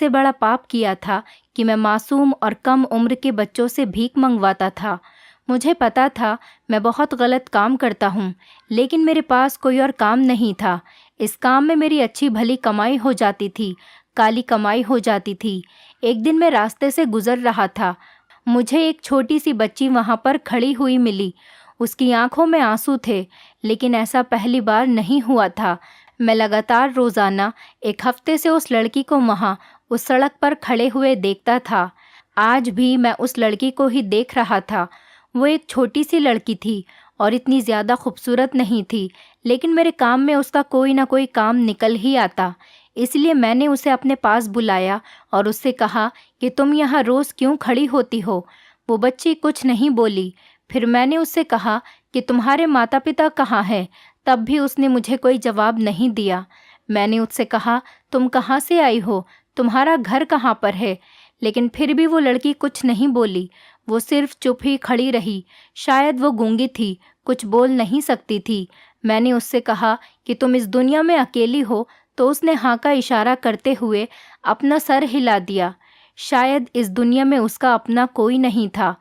सबसे बड़ा पाप किया था कि मैं मासूम और कम उम्र के बच्चों से भीख मंगवाता था। मुझे पता था मैं बहुत गलत काम करता हूँ, लेकिन मेरे पास कोई और काम नहीं था। इस काम में मेरी अच्छी भली कमाई हो जाती थी, काली कमाई हो जाती थी। एक दिन मैं रास्ते से गुजर रहा था। मुझे एक छोटी सी बच्ची वहाँ पर खड़ी हुई मिली। उसकी आंखों में आंसू थे, लेकिन ऐसा पहली बार नहीं हुआ था। मैं लगातार रोज़ाना एक हफ्ते से उस लड़की को वहाँ उस सड़क पर खड़े हुए देखता था। आज भी मैं उस लड़की को ही देख रहा था। वो एक छोटी सी लड़की थी और इतनी ज़्यादा खूबसूरत नहीं थी, लेकिन मेरे काम में उसका कोई ना कोई काम निकल ही आता। इसलिए मैंने उसे अपने पास बुलाया और उससे कहा कि तुम यहाँ रोज़ क्यों खड़ी होती हो। वो बच्ची कुछ नहीं बोली। फिर मैंने उससे कहा कि तुम्हारे माता पिता कहाँ हैं। तब भी उसने मुझे कोई जवाब नहीं दिया। मैंने उससे कहा, तुम कहाँ से आई हो, तुम्हारा घर कहाँ पर है। लेकिन फिर भी वो लड़की कुछ नहीं बोली। वो सिर्फ चुप ही खड़ी रही। शायद वो गूंगी थी, कुछ बोल नहीं सकती थी। मैंने उससे कहा कि तुम इस दुनिया में अकेली हो, तो उसने हाँ का इशारा करते हुए अपना सर हिला दिया। शायद इस दुनिया में उसका अपना कोई नहीं था।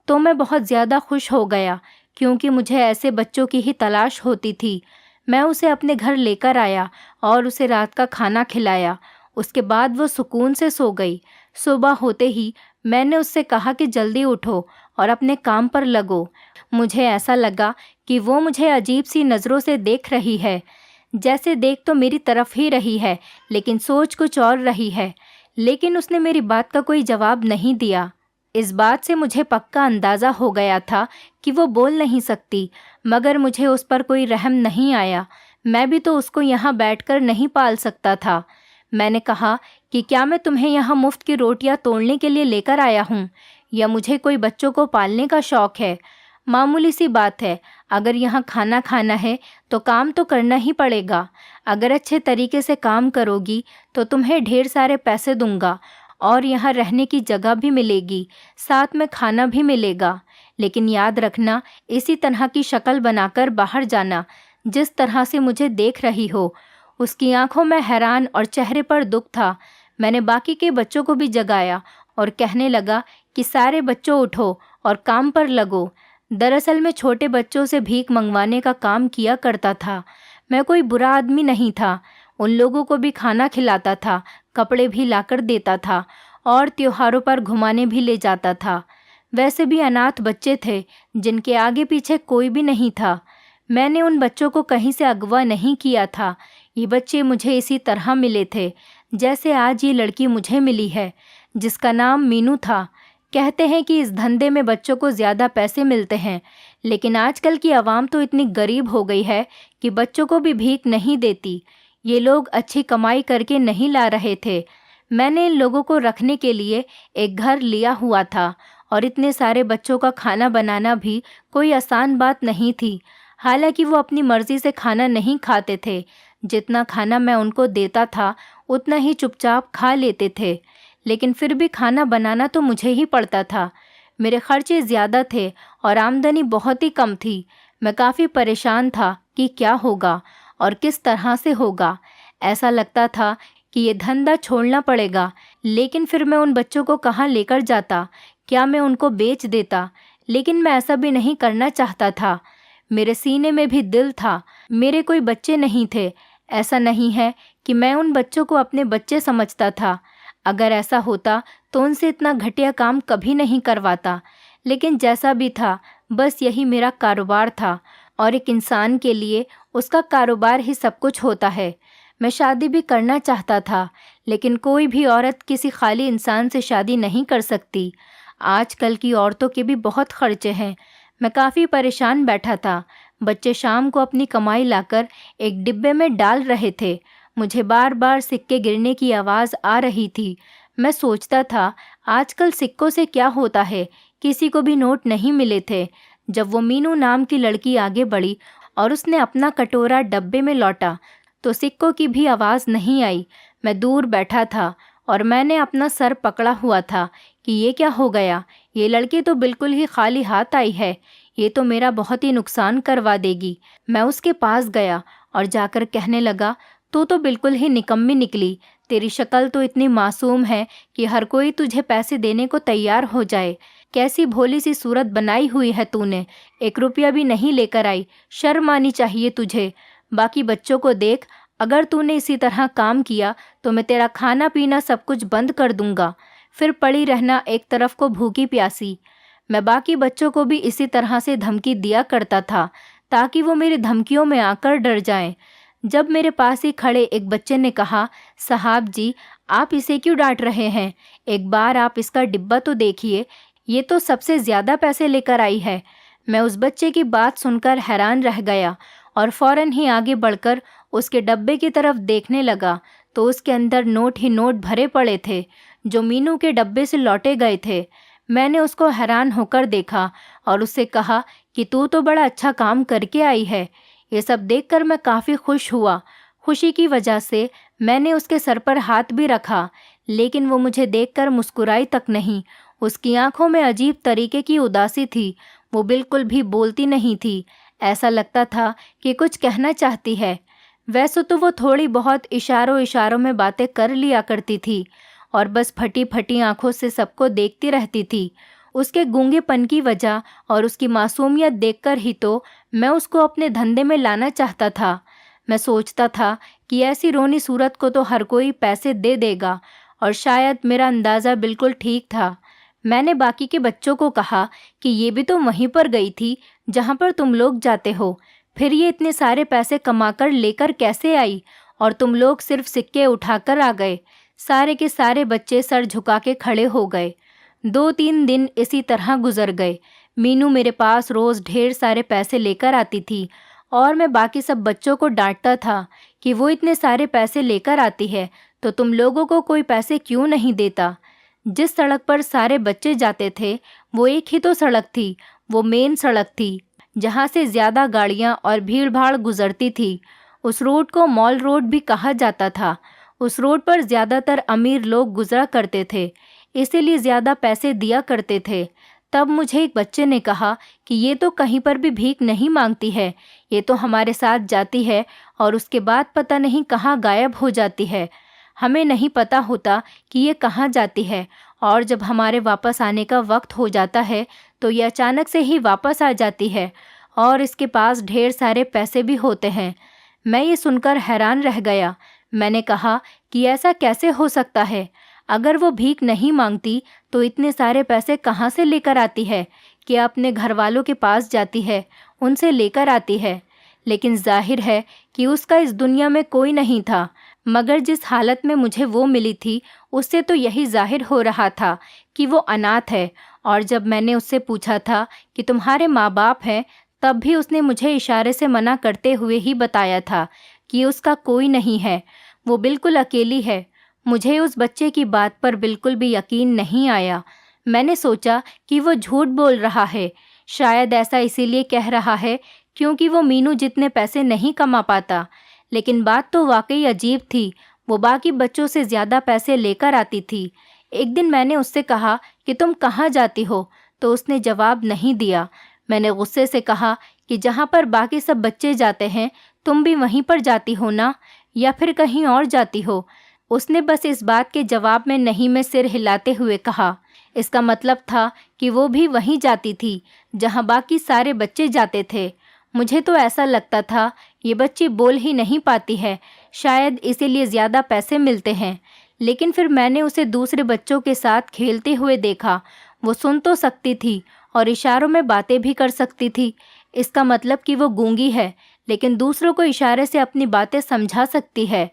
तो मैं बहुत ज़्यादा खुश हो गया, क्योंकि मुझे ऐसे बच्चों की ही तलाश होती थी। मैं उसे अपने घर लेकर आया और उसे रात का खाना खिलाया। उसके बाद वो सुकून से सो गई। सुबह होते ही मैंने उससे कहा कि जल्दी उठो और अपने काम पर लगो। मुझे ऐसा लगा कि वो मुझे अजीब सी नज़रों से देख रही है, जैसे देख तो मेरी तरफ ही रही है, लेकिन सोच कुछ और रही है। लेकिन उसने मेरी बात का कोई जवाब नहीं दिया। इस बात से मुझे पक्का अंदाज़ा हो गया था कि वो बोल नहीं सकती, मगर मुझे उस पर कोई रहम नहीं आया। मैं भी तो उसको यहाँ बैठकर नहीं पाल सकता था। मैंने कहा कि क्या मैं तुम्हें यहाँ मुफ्त की रोटियाँ तोड़ने के लिए लेकर आया हूँ, या मुझे कोई बच्चों को पालने का शौक़ है। मामूली सी बात है, अगर यहाँ खाना खाना है तो काम तो करना ही पड़ेगा। अगर अच्छे तरीके से काम करोगी तो तुम्हें ढेर सारे पैसे दूंगा और यहाँ रहने की जगह भी मिलेगी, साथ में खाना भी मिलेगा। लेकिन याद रखना, इसी तरह की शक्ल बनाकर बाहर जाना, जिस तरह से मुझे देख रही हो। उसकी आंखों में हैरान और चेहरे पर दुख था। मैंने बाकी के बच्चों को भी जगाया और कहने लगा कि सारे बच्चों उठो और काम पर लगो। दरअसल मैं छोटे बच्चों से भीख मंगवाने का काम किया करता था। मैं कोई बुरा आदमी नहीं था। उन लोगों को भी खाना खिलाता था, कपड़े भी लाकर देता था और त्योहारों पर घुमाने भी ले जाता था। वैसे भी अनाथ बच्चे थे जिनके आगे पीछे कोई भी नहीं था। मैंने उन बच्चों को कहीं से अगवा नहीं किया था। ये बच्चे मुझे इसी तरह मिले थे जैसे आज ये लड़की मुझे मिली है, जिसका नाम मीनू था। कहते हैं कि इस धंधे में बच्चों को ज़्यादा पैसे मिलते हैं, लेकिन आजकल की आवाम तो इतनी गरीब हो गई है कि बच्चों को भी भीख नहीं देती। ये लोग अच्छी कमाई करके नहीं ला रहे थे। मैंने इन लोगों को रखने के लिए एक घर लिया हुआ था, और इतने सारे बच्चों का खाना बनाना भी कोई आसान बात नहीं थी। हालांकि वो अपनी मर्ज़ी से खाना नहीं खाते थे। जितना खाना मैं उनको देता था उतना ही चुपचाप खा लेते थे, लेकिन फिर भी खाना बनाना तो मुझे ही पड़ता था। मेरे खर्चे ज़्यादा थे और आमदनी बहुत ही कम थी। मैं काफ़ी परेशान था कि क्या होगा और किस तरह से होगा। ऐसा लगता था कि ये धंधा छोड़ना पड़ेगा, लेकिन फिर मैं उन बच्चों को कहाँ लेकर जाता? क्या मैं उनको बेच देता? लेकिन मैं ऐसा भी नहीं करना चाहता था। मेरे सीने में भी दिल था। मेरे कोई बच्चे नहीं थे। ऐसा नहीं है कि मैं उन बच्चों को अपने बच्चे समझता था। अगर ऐसा होता तो उनसे इतना घटिया काम कभी नहीं करवाता। लेकिन जैसा भी था, बस यही मेरा कारोबार था, और एक इंसान के लिए उसका कारोबार ही सब कुछ होता है। मैं शादी भी करना चाहता था, लेकिन कोई भी औरत किसी खाली इंसान से शादी नहीं कर सकती। आजकल की औरतों के भी बहुत खर्चे हैं। मैं काफ़ी परेशान बैठा था। बच्चे शाम को अपनी कमाई लाकर एक डिब्बे में डाल रहे थे। मुझे बार बार सिक्के गिरने की आवाज़ आ रही थी। मैं सोचता था, आजकल सिक्कों से क्या होता है? किसी को भी नोट नहीं मिले थे। जब वो मीनू नाम की लड़की आगे बढ़ी और उसने अपना कटोरा डब्बे में लौटा, तो सिक्कों की भी आवाज़ नहीं आई। मैं दूर बैठा था और मैंने अपना सर पकड़ा हुआ था कि ये क्या हो गया? ये लड़की तो बिल्कुल ही खाली हाथ आई है। ये तो मेरा बहुत ही नुकसान करवा देगी। मैं उसके पास गया और जाकर कहने लगा, तू तो बिल्कुल ही निकम्मी निकली। तेरी शक्ल तो इतनी मासूम है कि हर कोई तुझे पैसे देने को तैयार हो जाए। कैसी भोली सी सूरत बनाई हुई है तूने, 1 रुपया भी नहीं लेकर आई। शर्म आनी चाहिए तुझे। बाकी बच्चों को देख, अगर तूने इसी तरह काम किया तो मैं तेरा खाना पीना सब कुछ बंद कर दूंगा। फिर पड़ी रहना एक तरफ को भूखी प्यासी। मैं बाकी बच्चों को भी इसी तरह से धमकी दिया करता था ताकि वो मेरी धमकियों में आकर डर जाएं। जब मेरे पास ही खड़े एक बच्चे ने कहा, साहब जी, आप इसे क्यों डांट रहे हैं? एक बार आप इसका डिब्बा तो देखिए, ये तो सबसे ज़्यादा पैसे लेकर आई है। मैं उस बच्चे की बात सुनकर हैरान रह गया और फौरन ही आगे बढ़कर उसके डब्बे की तरफ देखने लगा तो उसके अंदर नोट ही नोट भरे पड़े थे जो मीनू के डब्बे से लौटे गए थे। मैंने उसको हैरान होकर देखा और उससे कहा कि तू तो बड़ा अच्छा काम करके आई है। ये सब देखकर मैं काफ़ी खुश हुआ। खुशी की वजह से मैंने उसके सर पर हाथ भी रखा, लेकिन वो मुझे देखकर मुस्कुराई तक नहीं। उसकी आंखों में अजीब तरीके की उदासी थी। वो बिल्कुल भी बोलती नहीं थी। ऐसा लगता था कि कुछ कहना चाहती है। वैसे तो वो थोड़ी बहुत इशारों इशारों में बातें कर लिया करती थी और बस फटी फटी आंखों से सबको देखती रहती थी। उसके गूंगेपन की वजह और उसकी मासूमियत देखकर ही तो मैं उसको अपने धंधे में लाना चाहता था। मैं सोचता था कि ऐसी रोनी सूरत को तो हर कोई पैसे दे देगा, और शायद मेरा अंदाज़ा बिल्कुल ठीक था। मैंने बाकी के बच्चों को कहा कि ये भी तो वहीं पर गई थी जहाँ पर तुम लोग जाते हो। फिर ये इतने सारे पैसे कमाकर लेकर कैसे आई, और तुम लोग सिर्फ सिक्के उठाकर आ गए? सारे के सारे बच्चे सर झुका के खड़े हो गए। 2-3 दिन इसी तरह गुजर गए। मीनू मेरे पास रोज़ ढेर सारे पैसे लेकर आती थी और मैं बाकी सब बच्चों को डांटता था कि वो इतने सारे पैसे लेकर आती है तो तुम लोगों को कोई पैसे क्यों नहीं देता। जिस सड़क पर सारे बच्चे जाते थे वो एक ही तो सड़क थी, वो मेन सड़क थी जहाँ से ज़्यादा गाड़ियाँ और भीड़ भाड़ गुजरती थी। उस रोड को मॉल रोड भी कहा जाता था। उस रोड पर ज़्यादातर अमीर लोग गुजरा करते थे, इसीलिए ज़्यादा पैसे दिया करते थे। तब मुझे एक बच्चे ने कहा कि ये तो कहीं पर भी भीख नहीं मांगती है, ये तो हमारे साथ जाती है और उसके बाद पता नहीं कहाँ गायब हो जाती है। हमें नहीं पता होता कि ये कहाँ जाती है, और जब हमारे वापस आने का वक्त हो जाता है तो ये अचानक से ही वापस आ जाती है और इसके पास ढेर सारे पैसे भी होते हैं। मैं ये सुनकर हैरान रह गया। मैंने कहा कि ऐसा कैसे हो सकता है? अगर वो भीख नहीं मांगती तो इतने सारे पैसे कहाँ से लेकर आती है? कि अपने घर वालों के पास जाती है, उनसे लेकर आती है। लेकिन जाहिर है कि उसका इस दुनिया में कोई नहीं था, मगर जिस हालत में मुझे वो मिली थी उससे तो यही जाहिर हो रहा था कि वो अनाथ है। और जब मैंने उससे पूछा था कि तुम्हारे माँ बाप हैं, तब भी उसने मुझे इशारे से मना करते हुए ही बताया था कि उसका कोई नहीं है, वो बिल्कुल अकेली है। मुझे उस बच्चे की बात पर बिल्कुल भी यकीन नहीं आया। मैंने सोचा कि वो झूठ बोल रहा है। शायद ऐसा इसीलिए कह रहा है क्योंकि वो मीनू जितने पैसे नहीं कमा पाता। लेकिन बात तो वाकई अजीब थी। वो बाकी बच्चों से ज़्यादा पैसे लेकर आती थी। एक दिन मैंने उससे कहा कि तुम कहाँ जाती हो, तो उसने जवाब नहीं दिया। मैंने गुस्से से कहा कि जहाँ पर बाकी सब बच्चे जाते हैं तुम भी वहीं पर जाती हो ना, या फिर कहीं और जाती हो? उसने बस इस बात के जवाब में नहीं में सिर हिलाते हुए कहा। इसका मतलब था कि वो भी वहीं जाती थी जहाँ बाकी सारे बच्चे जाते थे। मुझे तो ऐसा लगता था ये बच्ची बोल ही नहीं पाती है, शायद इसीलिए ज़्यादा पैसे मिलते हैं। लेकिन फिर मैंने उसे दूसरे बच्चों के साथ खेलते हुए देखा। वो सुन तो सकती थी और इशारों में बातें भी कर सकती थी। इसका मतलब कि वो गूंगी है, लेकिन दूसरों को इशारे से अपनी बातें समझा सकती है।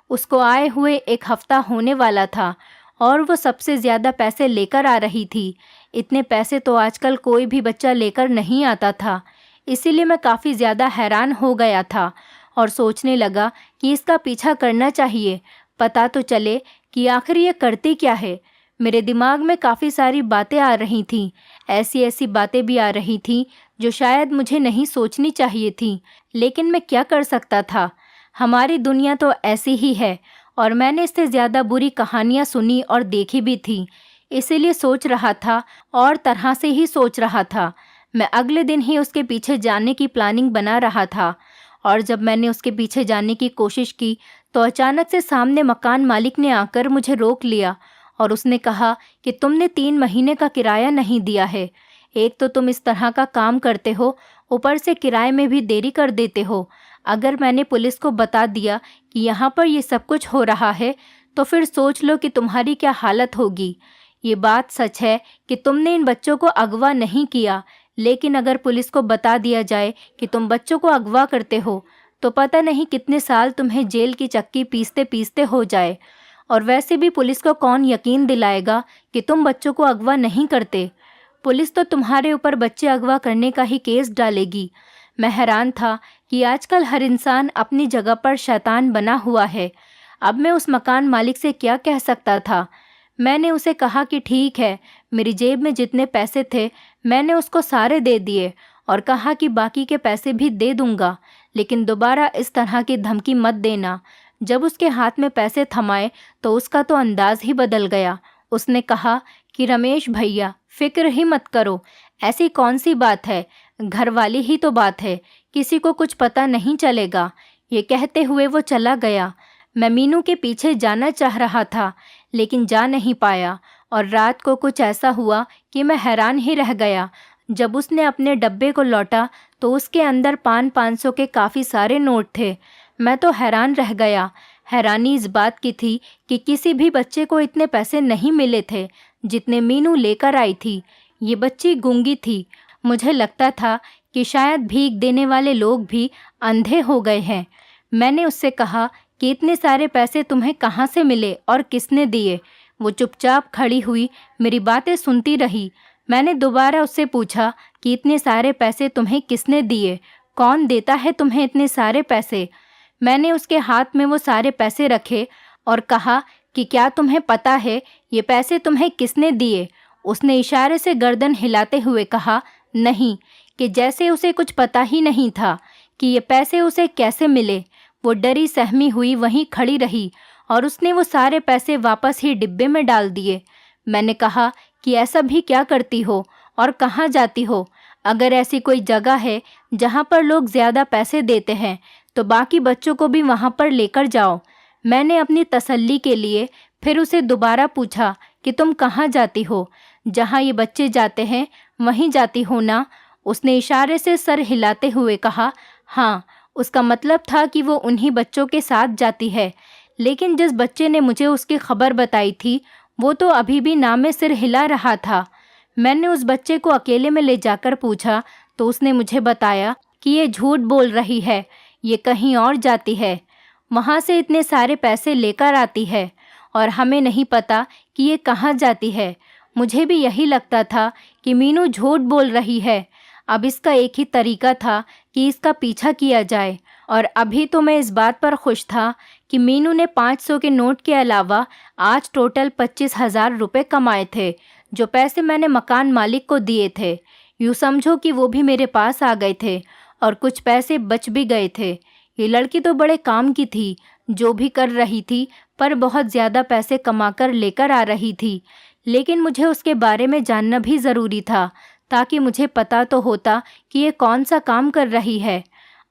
उसको आए हुए 1 हफ्ता होने वाला था और वो सबसे ज़्यादा पैसे लेकर आ रही थी। इतने पैसे तो आजकल कोई भी बच्चा लेकर नहीं आता था। इसीलिए मैं काफ़ी ज़्यादा हैरान हो गया था और सोचने लगा कि इसका पीछा करना चाहिए, पता तो चले कि आखिर ये करती क्या है। मेरे दिमाग में काफ़ी सारी बातें आ रही थीं। ऐसी ऐसी बातें भी आ रही थीं जो शायद मुझे नहीं सोचनी चाहिए थी, लेकिन मैं क्या कर सकता था। हमारी दुनिया तो ऐसी ही है और मैंने इससे ज़्यादा बुरी कहानियाँ सुनी और देखी भी थी। इसीलिए सोच रहा था और तरह से ही सोच रहा था। मैं अगले दिन ही उसके पीछे जाने की प्लानिंग बना रहा था और जब मैंने उसके पीछे जाने की कोशिश की तो अचानक से सामने मकान मालिक ने आकर मुझे रोक लिया और उसने कहा कि तुमने 3 महीने का किराया नहीं दिया है। एक तो तुम इस तरह का काम करते हो, ऊपर से किराए में भी देरी कर देते हो। अगर मैंने पुलिस को बता दिया कि यहाँ पर ये सब कुछ हो रहा है तो फिर सोच लो कि तुम्हारी क्या हालत होगी। ये बात सच है कि तुमने इन बच्चों को अगवा नहीं किया, लेकिन अगर पुलिस को बता दिया जाए कि तुम बच्चों को अगवा करते हो तो पता नहीं कितने साल तुम्हें जेल की चक्की पीसते पीसते हो जाए। और वैसे भी पुलिस को कौन यकीन दिलाएगा कि तुम बच्चों को अगवा नहीं करते। पुलिस तो तुम्हारे ऊपर बच्चे अगवा करने का ही केस डालेगी। मैं हैरान था कि आजकल हर इंसान अपनी जगह पर शैतान बना हुआ है। अब मैं उस मकान मालिक से क्या कह सकता था। मैंने उसे कहा कि ठीक है, मेरी जेब में जितने पैसे थे मैंने उसको सारे दे दिए और कहा कि बाकी के पैसे भी दे दूंगा, लेकिन दोबारा इस तरह की धमकी मत देना। जब उसके हाथ में पैसे थमाए तो उसका तो अंदाज ही बदल गया। उसने कहा कि रमेश भैया, फिक्र ही मत करो, ऐसी कौन सी बात है, घर वाली ही तो बात है, किसी को कुछ पता नहीं चलेगा। ये कहते हुए वो चला गया। मैं मीनू के पीछे जाना चाह रहा था लेकिन जा नहीं पाया और रात को कुछ ऐसा हुआ कि मैं हैरान ही रह गया। जब उसने अपने डब्बे को लौटा तो उसके अंदर 500 के काफ़ी सारे नोट थे। मैं तो हैरान रह गया। हैरानी इस बात की थी कि किसी भी बच्चे को इतने पैसे नहीं मिले थे जितने मीनू लेकर आई थी। ये बच्ची गूंगी थी। मुझे लगता था कि शायद भीख देने वाले लोग भी अंधे हो गए हैं। मैंने उससे कहा कि इतने सारे पैसे तुम्हें कहाँ से मिले और किसने दिए। वो चुपचाप खड़ी हुई मेरी बातें सुनती रही। मैंने दोबारा उससे पूछा कि इतने सारे पैसे तुम्हें किसने दिए, कौन देता है तुम्हें इतने सारे पैसे। मैंने उसके हाथ में वो सारे पैसे रखे और कहा कि क्या तुम्हें पता है ये पैसे तुम्हें किसने दिए। उसने इशारे से गर्दन हिलाते हुए कहा नहीं, कि जैसे उसे कुछ पता ही नहीं था कि ये पैसे उसे कैसे मिले। वो डरी सहमी हुई वहीं खड़ी रही और उसने वो सारे पैसे वापस ही डिब्बे में डाल दिए। मैंने कहा कि ऐसा भी क्या करती हो और कहाँ जाती हो। अगर ऐसी कोई जगह है जहाँ पर लोग ज़्यादा पैसे देते हैं तो बाकी बच्चों को भी वहाँ पर लेकर जाओ। मैंने अपनी तसल्ली के लिए फिर उसे दोबारा पूछा कि तुम कहाँ जाती हो, जहाँ ये बच्चे जाते हैं वहीं जाती हो ना। उसने इशारे से सर हिलाते हुए कहा हाँ। उसका मतलब था कि वो उन्हीं बच्चों के साथ जाती है। लेकिन जिस बच्चे ने मुझे उसकी खबर बताई थी वो तो अभी भी नामे सिर हिला रहा था। मैंने उस बच्चे को अकेले में ले जाकर पूछा तो उसने मुझे बताया कि ये झूठ बोल रही है, ये कहीं और जाती है, वहाँ से इतने सारे पैसे लेकर आती है और हमें नहीं पता कि ये कहाँ जाती है। मुझे भी यही लगता था कि मीनू झूठ बोल रही है। अब इसका एक ही तरीका था कि इसका पीछा किया जाए। और अभी तो मैं इस बात पर खुश था कि मीनू ने 500 के नोट के अलावा आज टोटल 25,000 रुपये कमाए थे, जो पैसे मैंने मकान मालिक को दिए थे। यूँ समझो कि वो भी मेरे पास आ गए थे और कुछ पैसे बच भी गए थे। ये लड़की तो बड़े काम की थी, जो भी कर रही थी पर बहुत ज़्यादा पैसे कमाकर लेकर आ रही थी। लेकिन मुझे उसके बारे में जानना भी ज़रूरी था ताकि मुझे पता तो होता कि ये कौन सा काम कर रही है।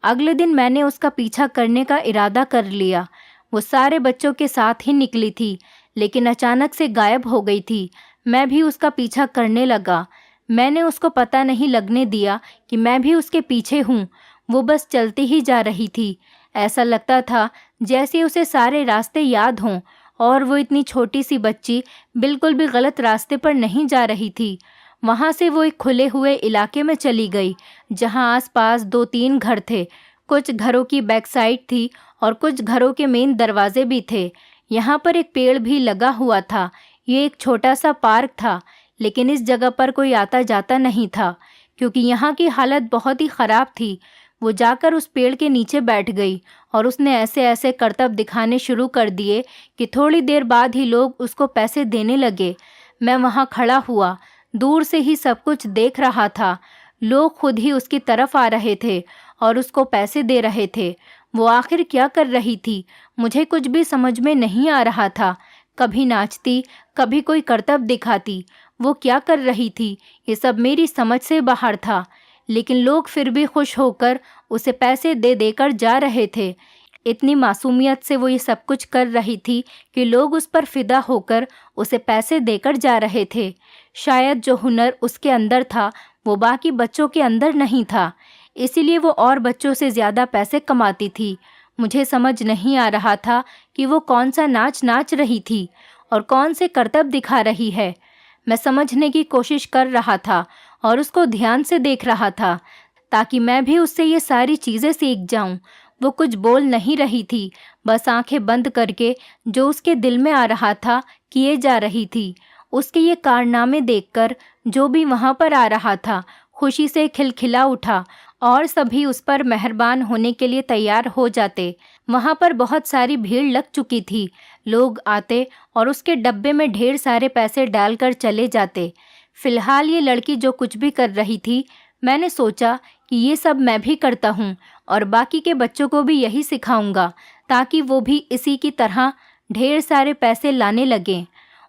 अगले दिन मैंने उसका पीछा करने का इरादा कर लिया। वो सारे बच्चों के साथ ही निकली थी लेकिन अचानक से गायब हो गई थी। मैं भी उसका पीछा करने लगा। मैंने उसको पता नहीं लगने दिया कि मैं भी उसके पीछे हूँ। वो बस चलती ही जा रही थी। ऐसा लगता था जैसे उसे सारे रास्ते याद हों और वो इतनी छोटी सी बच्ची बिल्कुल भी गलत रास्ते पर नहीं जा रही थी। वहाँ से वो एक खुले हुए इलाके में चली गई जहाँ आसपास 2-3 घर थे। कुछ घरों की बैक साइड थी और कुछ घरों के मेन दरवाजे भी थे। यहाँ पर एक पेड़ भी लगा हुआ था। ये एक छोटा सा पार्क था, लेकिन इस जगह पर कोई आता जाता नहीं था क्योंकि यहाँ की हालत बहुत ही ख़राब थी। वो जाकर उस पेड़ के नीचे बैठ गई और उसने ऐसे ऐसे करतब दिखाने शुरू कर दिए कि थोड़ी देर बाद ही लोग उसको पैसे देने लगे। मैं वहाँ खड़ा हुआ, दूर से ही सब कुछ देख रहा था। लोग खुद ही उसकी तरफ आ रहे थे और उसको पैसे दे रहे थे। वो आखिर क्या कर रही थी, मुझे कुछ भी समझ में नहीं आ रहा था। कभी नाचती, कभी कोई करतब दिखाती। वो क्या कर रही थी, ये सब मेरी समझ से बाहर था। लेकिन लोग फिर भी खुश होकर उसे पैसे दे देकर जा रहे थे। इतनी मासूमियत से वो ये सब कुछ कर रही थी कि लोग उस पर फिदा होकर उसे पैसे देकर जा रहे थे। शायद जो हुनर उसके अंदर था वो बाकी बच्चों के अंदर नहीं था, इसीलिए वो और बच्चों से ज़्यादा पैसे कमाती थी। मुझे समझ नहीं आ रहा था कि वो कौन सा नाच नाच रही थी और कौन से करतब दिखा रही है। मैं समझने की कोशिश कर रहा था और उसको ध्यान से देख रहा था ताकि मैं भी उससे ये सारी चीज़ें सीख जाऊं। वो कुछ बोल नहीं रही थी, बस आंखें बंद करके जो उसके दिल में आ रहा था किए जा रही थी। उसके ये कारनामे देखकर जो भी वहाँ पर आ रहा था खुशी से खिलखिला उठा और सभी उस पर मेहरबान होने के लिए तैयार हो जाते। वहाँ पर बहुत सारी भीड़ लग चुकी थी। लोग आते और उसके डब्बे में ढेर सारे पैसे डालकर चले जाते। फिलहाल ये लड़की जो कुछ भी कर रही थी, मैंने सोचा कि ये सब मैं भी करता हूँ और बाकी के बच्चों को भी यही सिखाऊंगा ताकि वो भी इसी की तरह ढेर सारे पैसे लाने लगें।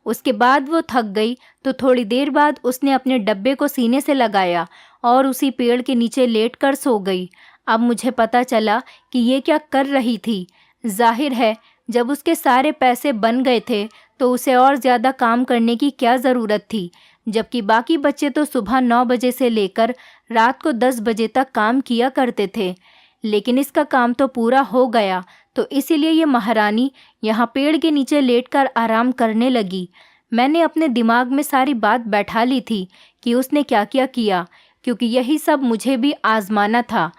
उसके बाद वो थक गई तो थोड़ी देर बाद उसने अपने डब्बे को सीने से लगाया और उसी पेड़ के नीचे लेटकर सो गई। अब मुझे पता चला कि ये क्या कर रही थी। जाहिर है जब उसके सारे पैसे बन गए थे तो उसे और ज़्यादा काम करने की क्या ज़रूरत थी, जबकि बाकी बच्चे तो सुबह 9 बजे से लेकर रात को 10 बजे तक काम किया करते थे। लेकिन इसका काम तो पूरा हो गया, तो इसीलिए ये महारानी यहाँ पेड़ के नीचे लेटकर आराम करने लगी। मैंने अपने दिमाग में सारी बात बैठा ली थी कि उसने क्या क्या किया, क्योंकि यही सब मुझे भी आजमाना था।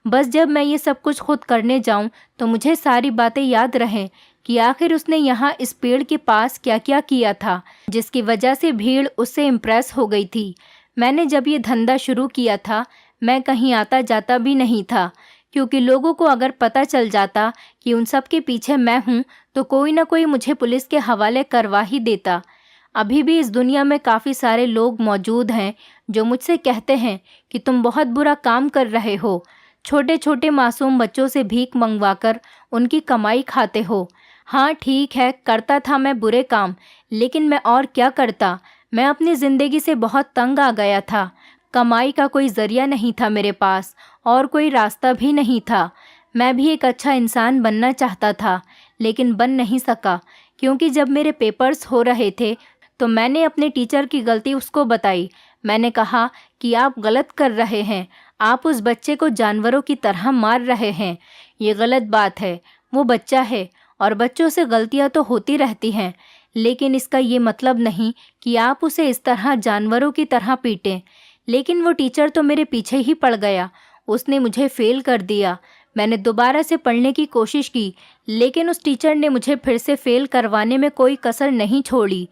बस जब मैं ये सब कुछ खुद करने जाऊं तो मुझे सारी बातें याद रहें कि आखिर उसने यहाँ इस पेड़ के पास क्या क्या किया था, जिसकी वजह से भीड़ उससे इम्प्रेस हो गई थी। मैंने जब ये धंधा शुरू किया था मैं कहीं आता जाता भी नहीं था, क्योंकि लोगों को अगर पता चल जाता कि उन सब के पीछे मैं हूँ तो कोई ना कोई मुझे पुलिस के हवाले करवा ही देता। अभी भी इस दुनिया में काफ़ी सारे लोग मौजूद हैं जो मुझसे कहते हैं कि तुम बहुत बुरा काम कर रहे हो, छोटे छोटे मासूम बच्चों से भीख मंगवाकर उनकी कमाई खाते हो। हाँ ठीक है, करता था मैं बुरे काम, लेकिन मैं और क्या करता। मैं अपनी ज़िंदगी से बहुत तंग आ गया था। कमाई का कोई ज़रिया नहीं था मेरे पास और कोई रास्ता भी नहीं था। मैं भी एक अच्छा इंसान बनना चाहता था, लेकिन बन नहीं सका, क्योंकि जब मेरे पेपर्स हो रहे थे तो मैंने अपने टीचर की गलती उसको बताई। मैंने कहा कि आप गलत कर रहे हैं, आप उस बच्चे को जानवरों की तरह मार रहे हैं, ये गलत बात है। वो बच्चा है और बच्चों से गलतियां तो होती रहती हैं, लेकिन इसका ये मतलब नहीं कि आप उसे इस तरह जानवरों की तरह पीटें। लेकिन वो टीचर तो मेरे पीछे ही पड़ गया, उसने मुझे फेल कर दिया। मैंने दोबारा से पढ़ने की कोशिश की, लेकिन उस टीचर ने मुझे फिर से फेल करवाने में कोई कसर नहीं छोड़ी।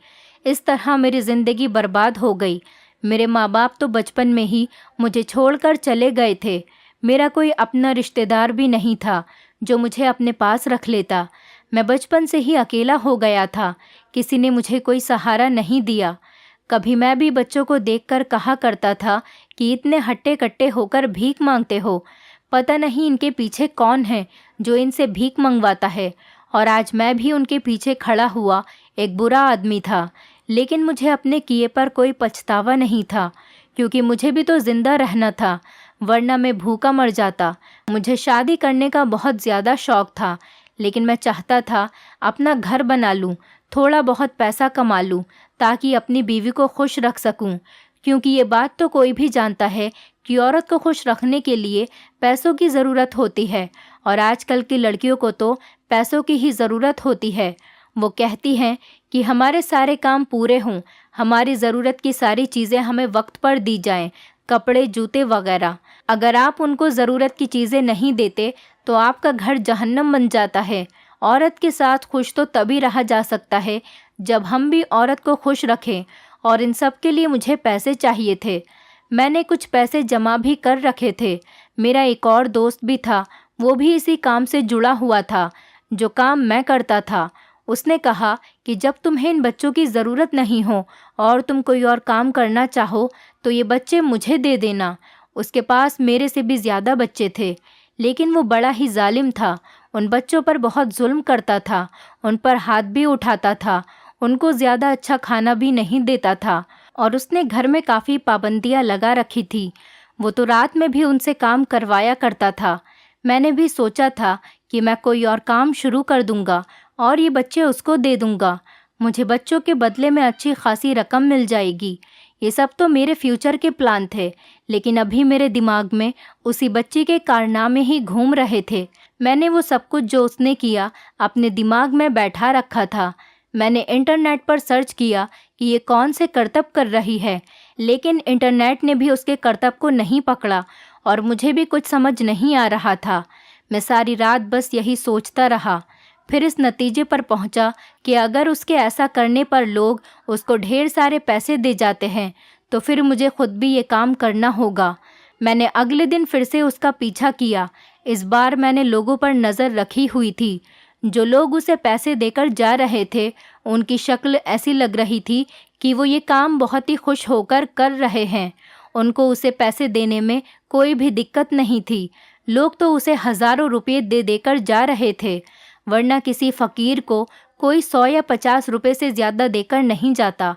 इस तरह मेरी ज़िंदगी बर्बाद हो गई। मेरे माँ बाप तो बचपन में ही मुझे छोड़कर चले गए थे। मेरा कोई अपना रिश्तेदार भी नहीं था जो मुझे अपने पास रख लेता। मैं बचपन से ही अकेला हो गया था, किसी ने मुझे कोई सहारा नहीं दिया। कभी मैं भी बच्चों को देखकर कहा करता था कि इतने हट्टे कट्टे होकर भीख मांगते हो, पता नहीं इनके पीछे कौन है जो इनसे भीख मंगवाता है। और आज मैं भी उनके पीछे खड़ा हुआ एक बुरा आदमी था, लेकिन मुझे अपने किए पर कोई पछतावा नहीं था, क्योंकि मुझे भी तो जिंदा रहना था, वरना मैं भूखा मर जाता। मुझे शादी करने का बहुत ज़्यादा शौक़ था, लेकिन मैं चाहता था अपना घर बना लूँ, थोड़ा बहुत पैसा कमा लूँ ताकि अपनी बीवी को खुश रख सकूँ, क्योंकि ये बात तो कोई भी जानता है कि औरत को खुश रखने के लिए पैसों की ज़रूरत होती है, और आजकल की लड़कियों को तो पैसों की ही ज़रूरत होती है। वो कहती हैं कि हमारे सारे काम पूरे हों, हमारी ज़रूरत की सारी चीज़ें हमें वक्त पर दी जाएं, कपड़े, जूते वगैरह। अगर आप उनको ज़रूरत की चीज़ें नहीं देते तो आपका घर जहन्नम बन जाता है। औरत के साथ खुश तो तभी रहा जा सकता है जब हम भी औरत को खुश रखें, और इन सब के लिए मुझे पैसे चाहिए थे। मैंने कुछ पैसे जमा भी कर रखे थे। मेरा एक और दोस्त भी था, वो भी इसी काम से जुड़ा हुआ था जो काम मैं करता था। उसने कहा कि जब तुम्हें इन बच्चों की ज़रूरत नहीं हो और तुम कोई और काम करना चाहो तो ये बच्चे मुझे दे देना। उसके पास मेरे से भी ज़्यादा बच्चे थे, लेकिन वो बड़ा ही जालिम था। उन बच्चों पर बहुत जुल्म करता था, उन पर हाथ भी उठाता था, उनको ज़्यादा अच्छा खाना भी नहीं देता था, और उसने घर में काफ़ी पाबंदियां लगा रखी थी। वो तो रात में भी उनसे काम करवाया करता था। मैंने भी सोचा था कि मैं कोई और काम शुरू कर दूंगा और ये बच्चे उसको दे दूंगा। मुझे बच्चों के बदले में अच्छी खासी रकम मिल जाएगी। ये सब तो मेरे फ्यूचर के प्लान थे, लेकिन अभी मेरे दिमाग में उसी बच्ची के कारनामे ही घूम रहे थे। मैंने वो सब कुछ जो उसने किया अपने दिमाग में बैठा रखा था। मैंने इंटरनेट पर सर्च किया कि ये कौन से करतब कर रही है, लेकिन इंटरनेट ने भी उसके करतब को नहीं पकड़ा और मुझे भी कुछ समझ नहीं आ रहा था। मैं सारी रात बस यही सोचता रहा। फिर इस नतीजे पर पहुंचा कि अगर उसके ऐसा करने पर लोग उसको ढेर सारे पैसे दे जाते हैं तो फिर मुझे खुद भी ये काम करना होगा। मैंने अगले दिन फिर से उसका पीछा किया। इस बार मैंने लोगों पर नज़र रखी हुई थी। जो लोग उसे पैसे देकर जा रहे थे उनकी शक्ल ऐसी लग रही थी कि वो ये काम बहुत ही खुश होकर कर रहे हैं। उनको उसे पैसे देने में कोई भी दिक्कत नहीं थी। लोग तो उसे हज़ारों रुपये दे देकर जा रहे थे, वरना किसी फ़कीर को कोई 100 या 50 रुपये से ज़्यादा देकर नहीं जाता।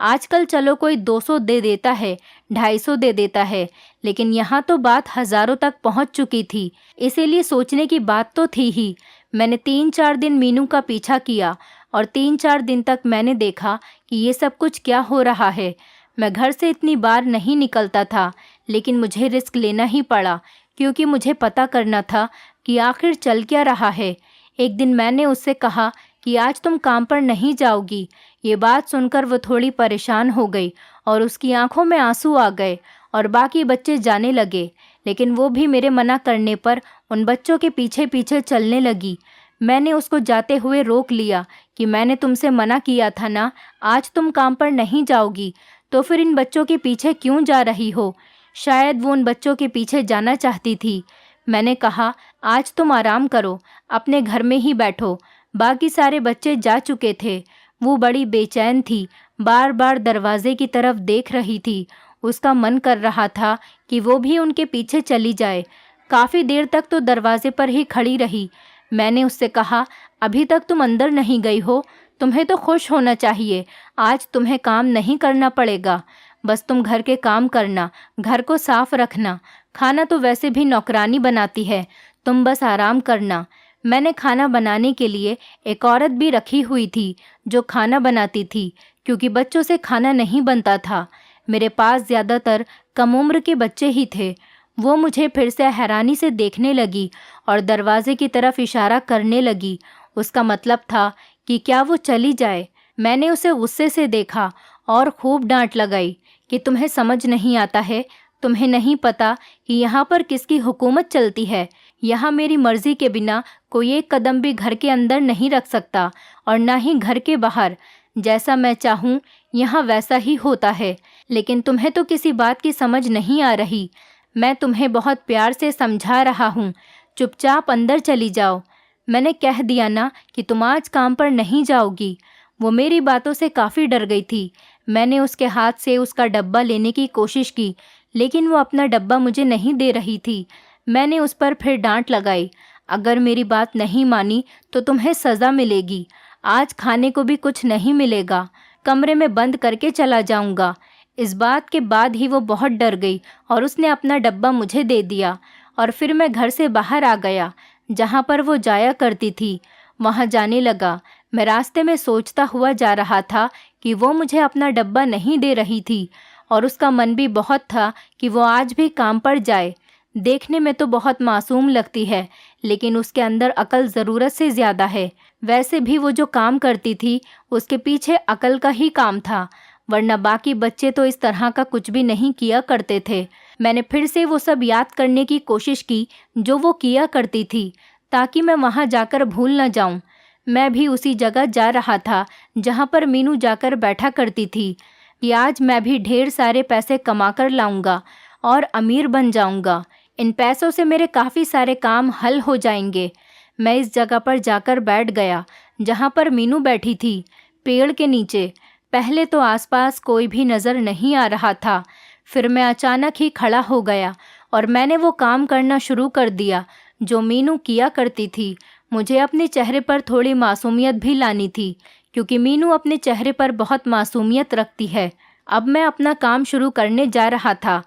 आजकल चलो कोई 200 दे देता है, 250 दे देता है, लेकिन यहाँ तो बात हज़ारों तक पहुँच चुकी थी। इसीलिए सोचने की बात तो थी ही। मैंने 3-4 दिन मीनू का पीछा किया और 3-4 दिन तक मैंने देखा कि ये सब कुछ क्या हो रहा है। मैं घर से इतनी बार नहीं निकलता था, लेकिन मुझे रिस्क लेना ही पड़ा क्योंकि मुझे पता करना था कि आखिर चल क्या रहा है। एक दिन मैंने उससे कहा कि आज तुम काम पर नहीं जाओगी। ये बात सुनकर वो थोड़ी परेशान हो गई और उसकी आंखों में आंसू आ गए और बाकी बच्चे जाने लगे, लेकिन वो भी मेरे मना करने पर उन बच्चों के पीछे पीछे चलने लगी। मैंने उसको जाते हुए रोक लिया कि मैंने तुमसे मना किया था ना, आज तुम काम पर नहीं जाओगी, तो फिर इन बच्चों के पीछे क्यों जा रही हो? शायद वो उन बच्चों के पीछे जाना चाहती थी। मैंने कहा, आज तुम आराम करो, अपने घर में ही बैठो। बाकी सारे बच्चे जा चुके थे। वो बड़ी बेचैन थी, बार बार दरवाजे की तरफ देख रही थी। उसका मन कर रहा था कि वो भी उनके पीछे चली जाए। काफ़ी देर तक तो दरवाजे पर ही खड़ी रही। मैंने उससे कहा, अभी तक तुम अंदर नहीं गई हो? तुम्हें तो खुश होना चाहिए, आज तुम्हें काम नहीं करना पड़ेगा। बस तुम घर के काम करना, घर को साफ रखना। खाना तो वैसे भी नौकरानी बनाती है, तुम बस आराम करना। मैंने खाना बनाने के लिए एक औरत भी रखी हुई थी जो खाना बनाती थी, क्योंकि बच्चों से खाना नहीं बनता था। मेरे पास ज़्यादातर कम उम्र के बच्चे ही थे। वो मुझे फिर से हैरानी से देखने लगी और दरवाजे की तरफ इशारा करने लगी। उसका मतलब था कि क्या वो चली जाए। मैंने उसे गुस्से से देखा और खूब डांट लगाई कि तुम्हें समझ नहीं आता है, तुम्हें नहीं पता कि यहाँ पर किसकी हुकूमत चलती है। यहाँ मेरी मर्जी के बिना कोई एक कदम भी घर के अंदर नहीं रख सकता और ना ही घर के बाहर। जैसा मैं चाहूँ यहाँ वैसा ही होता है, लेकिन तुम्हें तो किसी बात की समझ नहीं आ रही। मैं तुम्हें बहुत प्यार से समझा रहा हूँ, चुपचाप अंदर चली जाओ। मैंने कह दिया ना कि तुम आज काम पर नहीं जाओगी। वो मेरी बातों से काफ़ी डर गई थी। मैंने उसके हाथ से उसका डब्बा लेने की कोशिश की, लेकिन वो अपना डब्बा मुझे नहीं दे रही थी। मैंने उस पर फिर डांट लगाई, अगर मेरी बात नहीं मानी तो तुम्हें सज़ा मिलेगी। आज खाने को भी कुछ नहीं मिलेगा, कमरे में बंद करके चला जाऊंगा। इस बात के बाद ही वो बहुत डर गई और उसने अपना डब्बा मुझे दे दिया और फिर मैं घर से बाहर आ गया। जहाँ पर वो जाया करती थी वहाँ जाने लगा। मैं रास्ते में सोचता हुआ जा रहा था कि वो मुझे अपना डब्बा नहीं दे रही थी और उसका मन भी बहुत था कि वो आज भी काम पर जाए। देखने में तो बहुत मासूम लगती है, लेकिन उसके अंदर अकल ज़रूरत से ज़्यादा है। वैसे भी वो जो काम करती थी उसके पीछे अकल का ही काम था, वरना बाकी बच्चे तो इस तरह का कुछ भी नहीं किया करते थे। मैंने फिर से वो सब याद करने की कोशिश की जो वो किया करती थी, ताकि मैं वहाँ जाकर भूल न जाऊँ। मैं भी उसी जगह जा रहा था जहाँ पर मीनू जाकर बैठा करती थी कि आज मैं भी ढेर सारे पैसे कमा कर लाऊंगा और अमीर बन जाऊंगा। इन पैसों से मेरे काफ़ी सारे काम हल हो जाएंगे। मैं इस जगह पर जाकर बैठ गया जहाँ पर मीनू बैठी थी, पेड़ के नीचे। पहले तो आसपास कोई भी नज़र नहीं आ रहा था। फिर मैं अचानक ही खड़ा हो गया और मैंने वो काम करना शुरू कर दिया जो मीनू किया करती थी। मुझे अपने चेहरे पर थोड़ी मासूमियत भी लानी थी, क्योंकि मीनू अपने चेहरे पर बहुत मासूमियत रखती है। अब मैं अपना काम शुरू करने जा रहा था।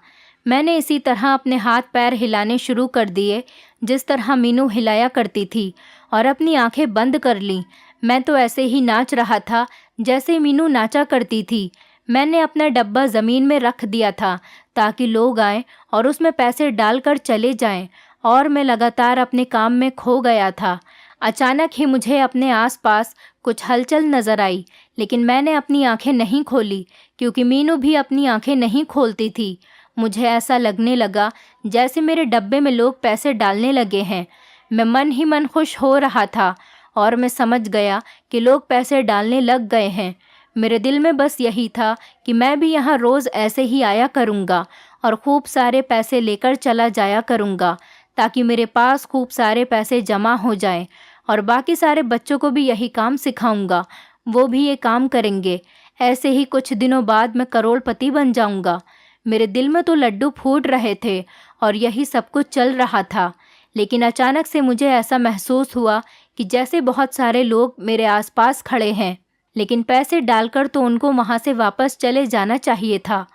मैंने इसी तरह अपने हाथ पैर हिलाने शुरू कर दिए जिस तरह मीनू हिलाया करती थी और अपनी आंखें बंद कर लीं। मैं तो ऐसे ही नाच रहा था जैसे मीनू नाचा करती थी। मैंने अपना डब्बा ज़मीन में रख दिया था ताकि लोग आएं और उसमें पैसे डालकर चले जाएं, और मैं लगातार अपने काम में खो गया था। अचानक ही मुझे अपने आसपास कुछ हलचल नजर आई, लेकिन मैंने अपनी आंखें नहीं खोली क्योंकि मीनू भी अपनी आंखें नहीं खोलती थी। मुझे ऐसा लगने लगा जैसे मेरे डब्बे में लोग पैसे डालने लगे हैं। मैं मन ही मन खुश हो रहा था और मैं समझ गया कि लोग पैसे डालने लग गए हैं। मेरे दिल में बस यही था कि मैं भी यहाँ रोज़ ऐसे ही आया करूँगा और खूब सारे पैसे लेकर चला जाया करूँगा ताकि मेरे पास खूब सारे पैसे जमा हो जाएं, और बाकी सारे बच्चों को भी यही काम सिखाऊंगा, वो भी ये काम करेंगे। ऐसे ही कुछ दिनों बाद मैं करोड़पति बन जाऊंगा। मेरे दिल में तो लड्डू फूट रहे थे और यही सब कुछ चल रहा था। लेकिन अचानक से मुझे ऐसा महसूस हुआ कि जैसे बहुत सारे लोग मेरे आसपास खड़े हैं, लेकिन पैसे डालकर तो उनको वहाँ से वापस चले जाना चाहिए था।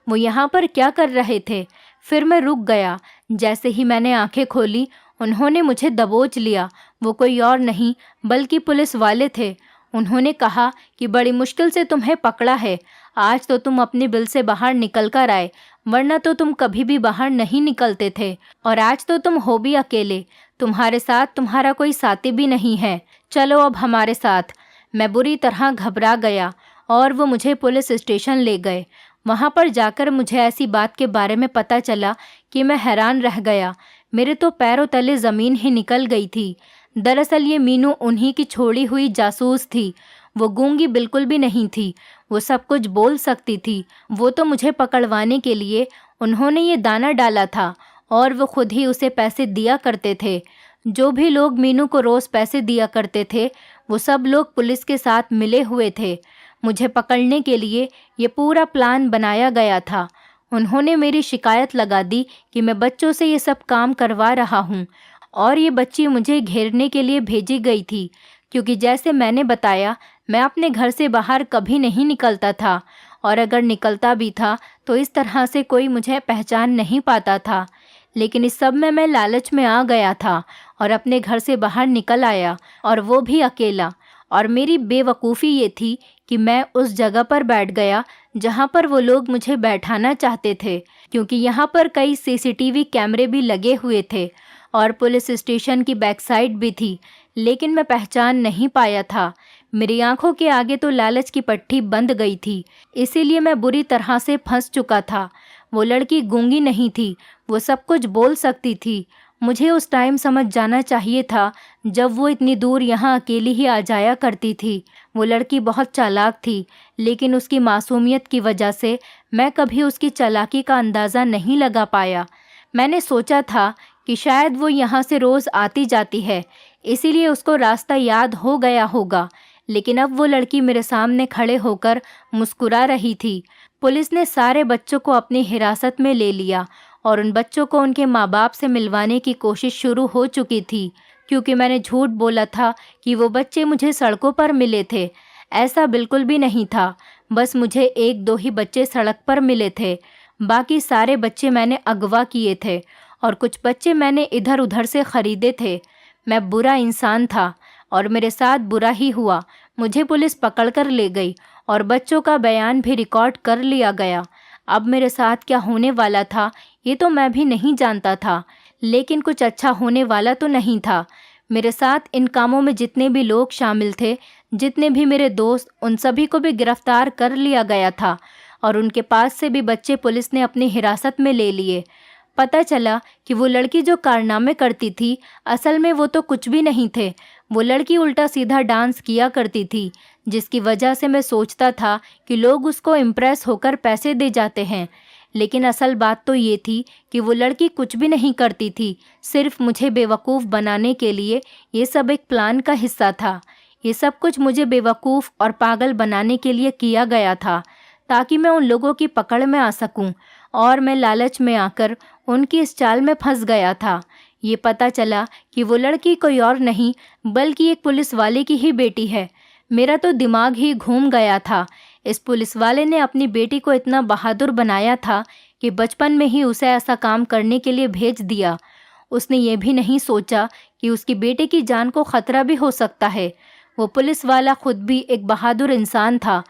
वो यहाँ पर क्या कर रहे थे? फिर मैं रुक गया। जैसे ही मैंने आंखें खोली, उन्होंने मुझे दबोच लिया। वो कोई और नहीं बल्कि पुलिस वाले थे। उन्होंने कहा कि बड़ी मुश्किल से तुम्हें पकड़ा है। आज तो तुम अपने बिल से बाहर निकल कर आए, वरना तो तुम कभी भी बाहर नहीं निकलते थे। और आज तो तुम हो भी अकेले, तुम्हारे साथ तुम्हारा कोई साथी भी नहीं है। चलो अब हमारे साथ। मैं बुरी तरह घबरा गया और वो मुझे पुलिस स्टेशन ले गए। वहाँ पर जाकर मुझे ऐसी बात के बारे में पता चला कि मैं हैरान रह गया। मेरे तो पैरों तले ज़मीन ही निकल गई थी। दरअसल ये मीनू उन्हीं की छोड़ी हुई जासूस थी। वो गूंगी बिल्कुल भी नहीं थी, वो सब कुछ बोल सकती थी। वो तो मुझे पकड़वाने के लिए उन्होंने ये दाना डाला था और वो खुद ही उसे पैसे दिया करते थे। जो भी लोग मीनू को रोज़ पैसे दिया करते थे, वो सब लोग पुलिस के साथ मिले हुए थे। मुझे पकड़ने के लिए ये पूरा प्लान बनाया गया था। उन्होंने मेरी शिकायत लगा दी कि मैं बच्चों से ये सब काम करवा रहा हूँ, और ये बच्ची मुझे घेरने के लिए भेजी गई थी क्योंकि जैसे मैंने बताया, मैं अपने घर से बाहर कभी नहीं निकलता था, और अगर निकलता भी था तो इस तरह से कोई मुझे पहचान नहीं पाता था। लेकिन इस सब में मैं लालच में आ गया था और अपने घर से बाहर निकल आया, और वो भी अकेला। और मेरी बेवकूफ़ी ये थी कि मैं उस जगह पर बैठ गया जहाँ पर वो लोग मुझे बैठाना चाहते थे, क्योंकि यहाँ पर कई सीसीटीवी कैमरे भी लगे हुए थे और पुलिस स्टेशन की बैक साइड भी थी। लेकिन मैं पहचान नहीं पाया था। मेरी आंखों के आगे तो लालच की पट्टी बंध गई थी, इसीलिए मैं बुरी तरह से फंस चुका था। वो लड़की गूंगी नहीं थी, वो सब कुछ बोल सकती थी। मुझे उस टाइम समझ जाना चाहिए था जब वो इतनी दूर यहाँ अकेली ही आ जाया करती थी। वो लड़की बहुत चालाक थी, लेकिन उसकी मासूमियत की वजह से मैं कभी उसकी चालाकी का अंदाज़ा नहीं लगा पाया। मैंने सोचा था कि शायद वो यहाँ से रोज़ आती जाती है, इसीलिए उसको रास्ता याद हो गया होगा। लेकिन अब वो लड़की मेरे सामने खड़े होकर मुस्कुरा रही थी। पुलिस ने सारे बच्चों को अपनी हिरासत में ले लिया और उन बच्चों को उनके माँ बाप से मिलवाने की कोशिश शुरू हो चुकी थी, क्योंकि मैंने झूठ बोला था कि वो बच्चे मुझे सड़कों पर मिले थे। ऐसा बिल्कुल भी नहीं था, बस मुझे एक दो ही बच्चे सड़क पर मिले थे। बाकी सारे बच्चे मैंने अगवा किए थे और कुछ बच्चे मैंने इधर उधर से ख़रीदे थे। मैं बुरा इंसान था और मेरे साथ बुरा ही हुआ। मुझे पुलिस पकड़ कर ले गई और बच्चों का बयान भी रिकॉर्ड कर लिया गया। अब मेरे साथ क्या होने वाला था ये तो मैं भी नहीं जानता था, लेकिन कुछ अच्छा होने वाला तो नहीं था। मेरे साथ इन कामों में जितने भी लोग शामिल थे, जितने भी मेरे दोस्त, उन सभी को भी गिरफ्तार कर लिया गया था और उनके पास से भी बच्चे पुलिस ने अपनी हिरासत में ले लिए। पता चला कि वो लड़की जो कारनामे करती थी, असल में वो तो कुछ भी नहीं थे। वो लड़की उल्टा सीधा डांस किया करती थी, जिसकी वजह से मैं सोचता था कि लोग उसको इम्प्रेस होकर पैसे दे जाते हैं। लेकिन असल बात तो ये थी कि वो लड़की कुछ भी नहीं करती थी, सिर्फ मुझे बेवकूफ़ बनाने के लिए। ये सब एक प्लान का हिस्सा था। ये सब कुछ मुझे बेवकूफ़ और पागल बनाने के लिए किया गया था, ताकि मैं उन लोगों की पकड़ में आ सकूं, और मैं लालच में आकर उनकी इस चाल में फंस गया था। ये पता चला कि वो लड़की कोई और नहीं बल्कि एक पुलिस वाले की ही बेटी है। मेरा तो दिमाग ही घूम गया था। इस पुलिस वाले ने अपनी बेटी को इतना बहादुर बनाया था कि बचपन में ही उसे ऐसा काम करने के लिए भेज दिया। उसने ये भी नहीं सोचा कि उसकी बेटे की जान को खतरा भी हो सकता है। वो पुलिस वाला खुद भी एक बहादुर इंसान था,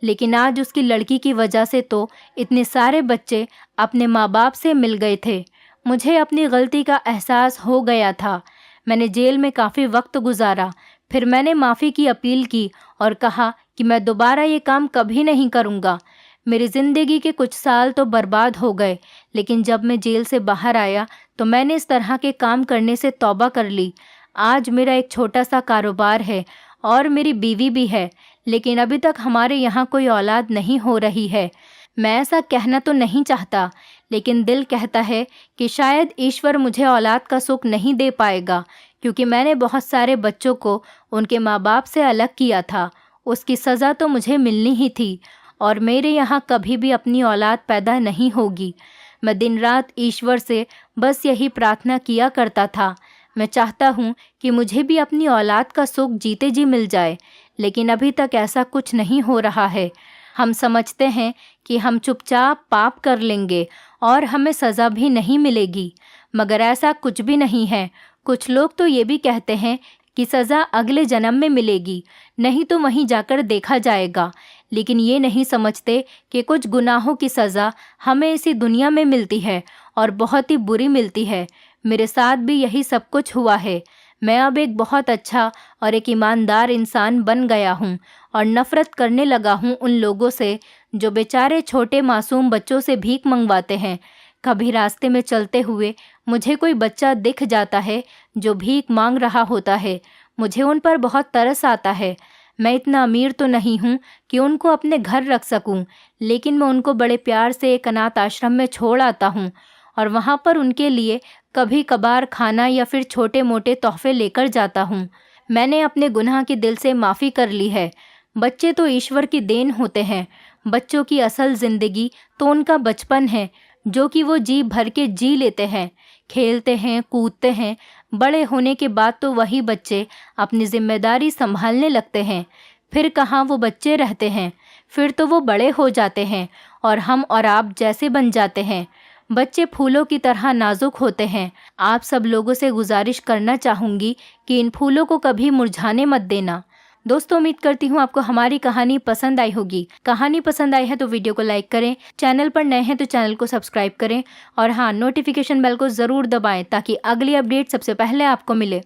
लेकिन आज उसकी लड़की की वजह से तो इतने सारे बच्चे अपने माँ बाप से मिल गए थे। मुझे अपनी गलती का एहसास हो गया था। मैंने जेल में काफ़ी वक्त गुजारा। फिर मैंने माफ़ी की अपील की और कहा कि मैं दोबारा ये काम कभी नहीं करूँगा। मेरी ज़िंदगी के कुछ साल तो बर्बाद हो गए, लेकिन जब मैं जेल से बाहर आया तो मैंने इस तरह के काम करने से तौबा कर ली। आज मेरा एक छोटा सा कारोबार है और मेरी बीवी भी है, लेकिन अभी तक हमारे यहाँ कोई औलाद नहीं हो रही है। मैं ऐसा कहना तो नहीं चाहता, लेकिन दिल कहता है कि शायद ईश्वर मुझे औलाद का सुख नहीं दे पाएगा, क्योंकि मैंने बहुत सारे बच्चों को उनके माँ बाप से अलग किया था। उसकी सज़ा तो मुझे मिलनी ही थी और मेरे यहाँ कभी भी अपनी औलाद पैदा नहीं होगी। मैं दिन रात ईश्वर से बस यही प्रार्थना किया करता था। मैं चाहता हूँ कि मुझे भी अपनी औलाद का सुख जीते जी मिल जाए, लेकिन अभी तक ऐसा कुछ नहीं हो रहा है। हम समझते हैं कि हम चुपचाप पाप कर लेंगे और हमें सज़ा भी नहीं मिलेगी, मगर ऐसा कुछ भी नहीं है। कुछ लोग तो ये भी कहते हैं कि सज़ा अगले जन्म में मिलेगी, नहीं तो वहीं जाकर देखा जाएगा, लेकिन ये नहीं समझते कि कुछ गुनाहों की सज़ा हमें इसी दुनिया में मिलती है और बहुत ही बुरी मिलती है। मेरे साथ भी यही सब कुछ हुआ है। मैं अब एक बहुत अच्छा और एक ईमानदार इंसान बन गया हूँ और नफ़रत करने लगा हूँ उन लोगों से जो बेचारे छोटे मासूम बच्चों से भीख मंगवाते हैं। कभी रास्ते में चलते हुए मुझे कोई बच्चा दिख जाता है जो भीख मांग रहा होता है, मुझे उन पर बहुत तरस आता है। मैं इतना अमीर तो नहीं हूँ कि उनको अपने घर रख सकूँ, लेकिन मैं उनको बड़े प्यार से एक अनाथ आश्रम में छोड़ आता हूँ और वहाँ पर उनके लिए कभी कभार खाना या फिर छोटे मोटे तोहफे लेकर जाता हूँ। मैंने अपने गुनाह की दिल से माफ़ी कर ली है। बच्चे तो ईश्वर की देन होते हैं। बच्चों की असल ज़िंदगी तो उनका बचपन है, जो कि वो जी भर के जी लेते हैं, खेलते हैं, कूदते हैं। बड़े होने के बाद तो वही बच्चे अपनी जिम्मेदारी संभालने लगते हैं। फिर कहाँ वो बच्चे रहते हैं, फिर तो वो बड़े हो जाते हैं और हम और आप जैसे बन जाते हैं। बच्चे फूलों की तरह नाजुक होते हैं। आप सब लोगों से गुजारिश करना चाहूँगी कि इन फूलों को कभी मुरझाने मत देना। दोस्तों, उम्मीद करती हूँ आपको हमारी कहानी पसंद आई होगी। कहानी पसंद आई है तो वीडियो को लाइक करें, चैनल पर नए हैं तो चैनल को सब्सक्राइब करें और हाँ, नोटिफिकेशन बेल को ज़रूर दबाएं ताकि अगली अपडेट सबसे पहले आपको मिले।